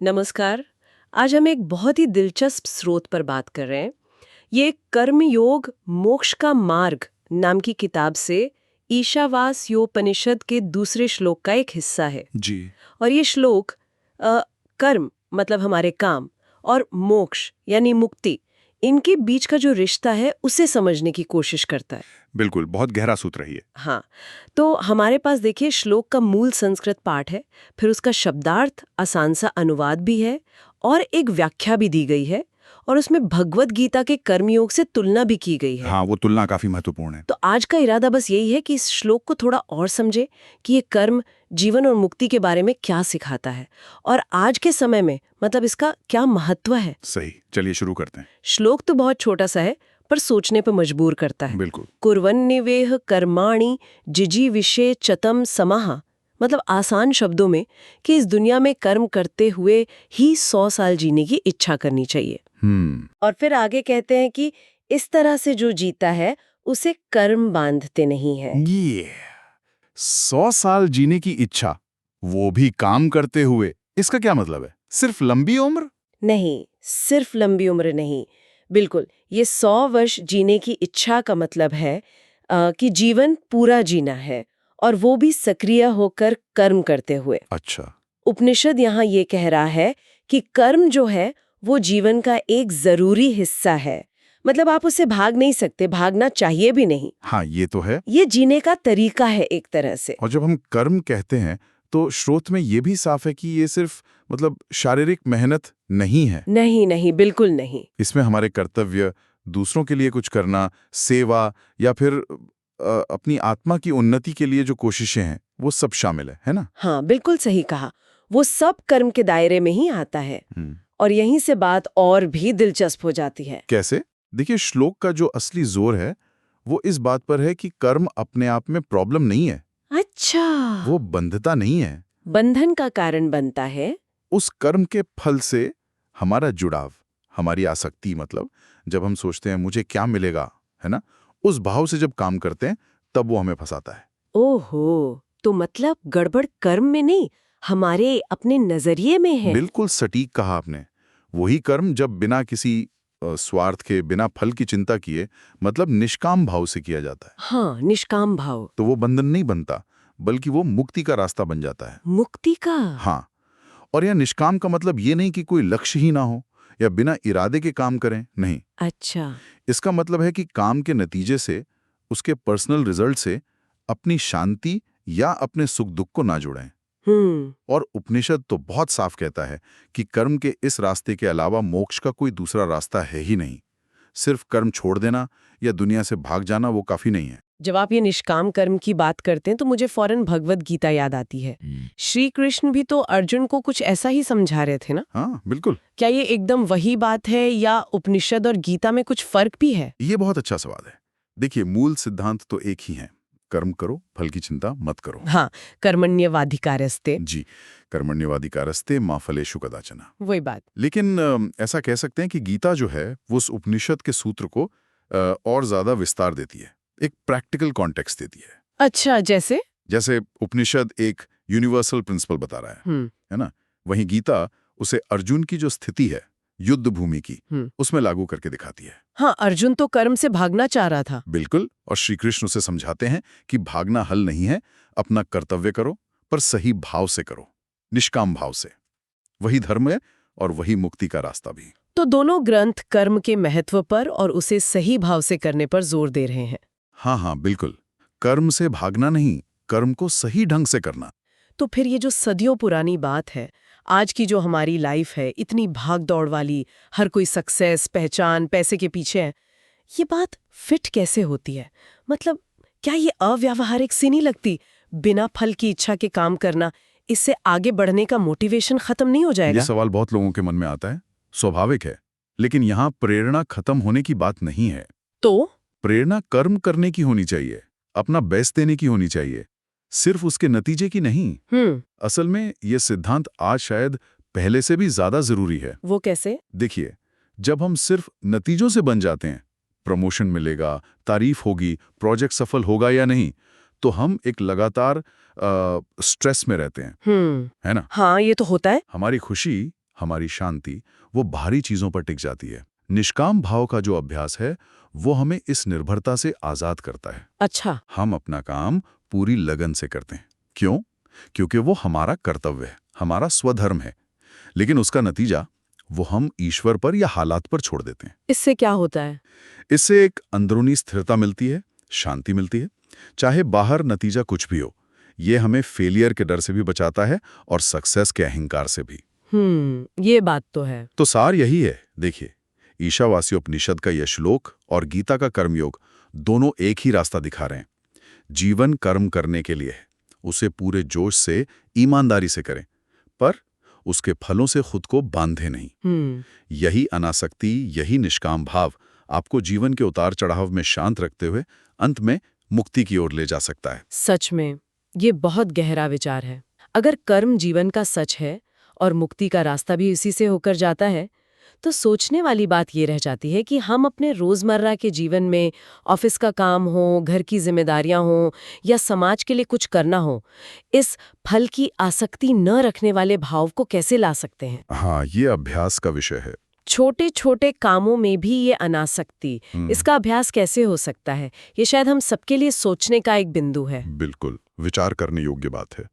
नमस्कार। आज हम एक बहुत ही दिलचस्प स्रोत पर बात कर रहे हैं। ये कर्मयोग मोक्ष का मार्ग नाम की किताब से ईशावास्योपनिषद के दूसरे श्लोक का एक हिस्सा है। जी। और ये श्लोक कर्म मतलब हमारे काम और मोक्ष यानी मुक्ति, इनके बीच का जो रिश्ता है उसे समझने की कोशिश करता है। बिल्कुल, बहुत गहरा सूत्र है ये। हाँ, तो हमारे पास देखिए श्लोक का मूल संस्कृत पाठ है, फिर उसका शब्दार्थ आसान सा अनुवाद भी है और एक व्याख्या भी दी गई है, और उसमें भगवत गीता के कर्मयोग से तुलना भी की गई है। हाँ, वो तुलना काफी महत्वपूर्ण है। तो आज का इरादा बस यही है कि इस श्लोक को थोड़ा और समझे कि ये कर्म जीवन और मुक्ति के बारे में क्या सिखाता है और आज के समय में मतलब इसका क्या महत्व है। सही, चलिए शुरू करते हैं। श्लोक तो बहुत छोटा सा है पर सोचने पर मजबूर करता है। बिल्कुल। कुर्वन्निवेह कर्माणि जिजीविषे चतम समाह, मतलब आसान शब्दों में कि इस दुनिया में कर्म करते हुए ही 100 साल जीने की इच्छा करनी चाहिए। और फिर आगे कहते हैं कि इस तरह से जो जीता है उसे कर्म बांधते नहीं है। ये 100 साल जीने की इच्छा, वो भी काम करते हुए, इसका क्या मतलब है? सिर्फ लंबी उम्र? नहीं, सिर्फ लंबी उम्र नहीं, बिल्कुल। ये 100 वर्ष जीने की इच्छा का मतलब है कि जीवन पूरा जीना है और वो भी सक्रिय होकर कर्म करते हुए। अच्छा। उपनिषद यहाँ ये कह रहा है कि कर्म जो है वो जीवन का एक जरूरी हिस्सा है। मतलब आप उससे भाग नहीं सकते, भागना चाहिए भी नहीं। हाँ, ये तो है। ये जीने का तरीका है एक तरह से। और जब हम कर्म कहते हैं तो श्रोत में ये भी साफ है कि ये सिर्फ मतलब शारीरिक मेहनत नहीं है। नहीं नहीं, बिल्कुल नहीं। इसमें हमारे कर्तव्य, दूसरों के लिए कुछ करना, सेवा या फिर अपनी आत्मा की उन्नति के लिए जो कोशिशें हैं, वो सब शामिल है ना? हाँ, बिल्कुल सही कहा। वो सब कर्म के दायरे में ही आता है। और यहीं से बात और भी दिलचस्प हो जाती है। कैसे? देखिए, श्लोक का जो असली जोर है वो इस बात पर है कि कर्म अपने आप में प्रॉब्लम नहीं है। अच्छा, वो बंधता नहीं है। बंधन का कारण बनता है। उस कर्म के फल से हमारा जुड़ाव, हमारी आसक्ति, मतलब जब हम सोचते हैं मुझे क्या मिलेगा, है ना, उस भाव से जब काम करते हैं तब वो हमें फंसाता है। ओहो, तो मतलब गड़बड़ कर्म में नहीं, हमारे अपने नजरिए में है। बिल्कुल सटीक कहा आपने। वही कर्म जब बिना किसी स्वार्थ के, बिना फल की चिंता किए, मतलब निष्काम भाव से किया जाता है, हाँ, निष्काम भाव। तो वो बंधन नहीं बनता, बल्कि वो मुक्ति का रास्ता बन जाता है। मुक्ति का? हाँ, और यह निष्काम का मतलब ये नहीं कि कोई लक्ष्य ही ना हो या बिना इरादे के काम करें, नहीं। अच्छा। इसका मतलब है कि काम के नतीजे से, उसके पर्सनल रिजल्ट से अपनी शांति या अपने सुख दुख को ना जुड़ें। और उपनिषद तो बहुत साफ कहता है कि कर्म के इस रास्ते के अलावा मोक्ष का कोई दूसरा रास्ता है ही नहीं। सिर्फ कर्म छोड़ देना या दुनिया से भाग जाना वो काफी नहीं है। जब आप ये निष्काम कर्म की बात करते हैं तो मुझे फौरन भगवत गीता याद आती है। श्री कृष्ण भी तो अर्जुन को कुछ ऐसा ही समझा रहे थे ना? हाँ, बिल्कुल। क्या ये एकदम वही बात है या उपनिषद और गीता में कुछ फर्क भी है? ये बहुत अच्छा सवाल है। देखिए, मूल सिद्धांत तो एक ही है, कर्म करो, फल की चिंता मत करो। हाँ, कर्मण्यवाधिकारस्ते। जी, कर्मण्यवाधिकारस्ते मा फलेषु कदाचन। वही बात। लेकिन ऐसा कह सकते हैं कि गीता जो है वो उस उपनिषद के सूत्र को और ज्यादा विस्तार देती है, एक प्रैक्टिकल कॉन्टेक्स्ट देती है। अच्छा, जैसे? जैसे उपनिषद एक यूनिवर्सल प्रिंसिपल बता रहा है ना, वहीं गीता उसे अर्जुन की जो स्थिति है युद्ध भूमि की, उसमें लागू करके दिखाती है। हाँ, अर्जुन तो कर्म से भागना चाह रहा था। बिल्कुल, और श्री कृष्ण उसे समझाते हैं कि भागना हल नहीं है, अपना कर्तव्य करो, पर सही भाव से करो, निष्काम भाव से। वही धर्म है और वही मुक्ति का रास्ता भी। तो दोनों ग्रंथ कर्म के महत्व पर और उसे सही भाव से करने पर जोर दे रहे हैं। हाँ हाँ, बिल्कुल। कर्म से भागना नहीं, कर्म को सही ढंग से करना। तो फिर ये जो सदियों पुरानी बात है, आज की जो हमारी लाइफ है, इतनी भाग दौड़ वाली, हर कोई सक्सेस, पहचान, पैसे के पीछे है, ये बात फिट कैसे होती है? मतलब क्या ये अव्यावहारिक सी नहीं लगती? बिना फल की इच्छा के काम करना, इससे आगे बढ़ने का मोटिवेशन खत्म नहीं हो जाएगा? ये सवाल बहुत लोगों के मन में आता है, स्वाभाविक है। लेकिन यहाँ प्रेरणा खत्म होने की बात नहीं है। तो प्रेरणा कर्म करने की होनी चाहिए, अपना बेस्ट देने की होनी चाहिए, सिर्फ उसके नतीजे की नहीं। असल में ये सिद्धांत आज शायद पहले से भी ज्यादा जरूरी है। वो कैसे? देखिए, जब हम सिर्फ नतीजों से बन जाते हैं, प्रमोशन मिलेगा, तारीफ होगी, प्रोजेक्ट सफल होगा या नहीं, तो हम एक लगातार स्ट्रेस में रहते हैं, है ना? हाँ, ये तो होता है। हमारी खुशी, हमारी शांति वो बाहरी चीजों पर टिक जाती है। निष्काम भाव का जो अभ्यास है वो हमें इस निर्भरता से आजाद करता है। अच्छा। हम अपना काम पूरी लगन से करते हैं। क्यों? क्योंकि वो हमारा कर्तव्य है, हमारा स्वधर्म है। लेकिन उसका नतीजा वो हम ईश्वर पर या हालात पर छोड़ देते हैं। इससे क्या होता है? इससे एक अंदरूनी स्थिरता मिलती है, शांति मिलती है। चाहे बाहर नतीजा कुछ भी हो, ये हमें फेलियर के डर से भी बचाता है और सक्सेस के अहंकार से भी। ये बात तो है। तो सार यही है, देखिए, ईशावास्योपनिषद का यह श्लोक और गीता का कर्मयोग दोनों एक ही रास्ता दिखा रहे हैं। जीवन कर्म करने के लिए है, उसे पूरे जोश से, ईमानदारी से करें, पर उसके फलों से खुद को बांधे नहीं। यही अनासक्ति, यही निष्काम भाव आपको जीवन के उतार चढ़ाव में शांत रखते हुए अंत में मुक्ति की ओर ले जा सकता है। सच में ये बहुत गहरा विचार है। अगर कर्म जीवन का सच है और मुक्ति का रास्ता भी इसी से होकर जाता है, तो सोचने वाली बात ये रह जाती है कि हम अपने रोजमर्रा के जीवन में, ऑफिस का काम हो, घर की जिम्मेदारियां हो या समाज के लिए कुछ करना हो, इस फल की आसक्ति न रखने वाले भाव को कैसे ला सकते हैं? हाँ, ये अभ्यास का विषय है। छोटे छोटे कामों में भी ये अनासक्ति, इसका अभ्यास कैसे हो सकता है? ये शायद हम सबके लिए सोचने का एक बिंदु है। बिल्कुल, विचार करने योग्य बात है।